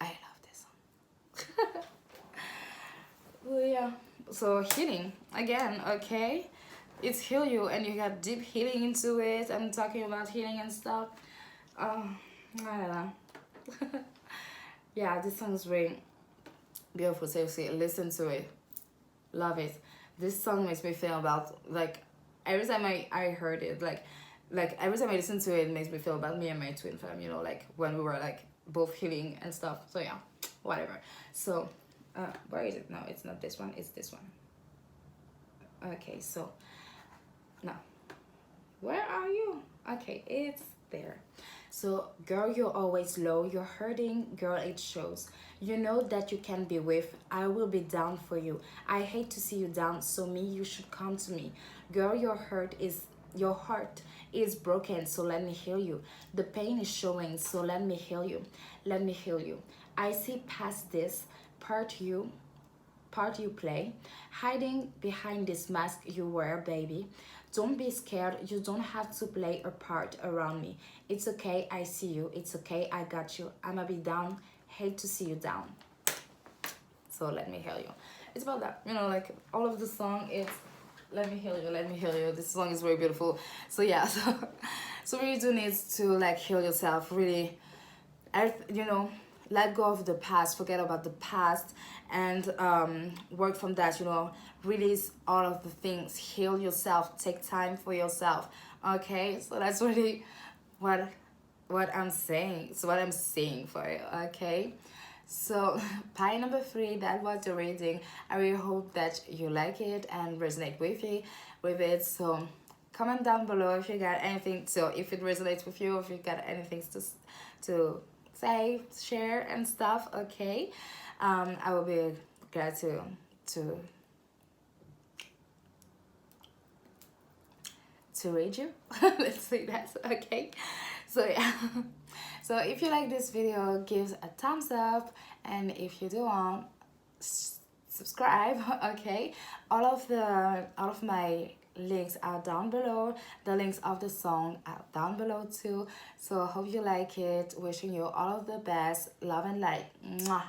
I love this song. Well, yeah. So healing again, okay. It's heal you, and you got deep healing into it. I'm talking about healing and stuff. I don't know. Yeah, this song is really beautiful. Seriously, listen to it. Love it. This song makes me feel about like every time I heard it, like every time I listen to it, it makes me feel about me and my twin fam, you know, like when we were like both healing and stuff. So yeah, whatever. So where is it? No, it's not this one, it's this one. Okay, so now where are you? Okay, it's there. So girl, you're always low, you're hurting, girl, it shows. You know that you can be with, I will be down for you. I hate to see you down, so me, you should come to me. Girl, your heart is broken, so let me heal you. The pain is showing, so let me heal you. Let me heal you. I see past this part you play, hiding behind this mask you wear, baby. Don't be scared, you don't have to play a part around me. It's okay, I see you. It's okay, I got you. I'ma be down, hate to see you down. So let me heal you. It's about that, you know, like all of the song, it's let me heal you, let me heal you. This song is very beautiful. So yeah, so really do need to like heal yourself, really, you know, let go of the past, forget about the past, and work from that, you know, release all of the things, heal yourself, take time for yourself, okay. So that's really what I'm saying. So what I'm saying for you, okay. So pie number 3, that was the reading. I really hope that you like it and resonate with it. So comment down below if you got anything, so if it resonates with you, if you got anything to say, share and stuff, okay. I will be glad to read you. Let's say that, okay. So yeah. So if you like this video, give a thumbs up, and if you do want, subscribe, okay. All of my links are down below. The links of the song are down below too. So hope you like it. Wishing you all of the best. Love and light. Mwah.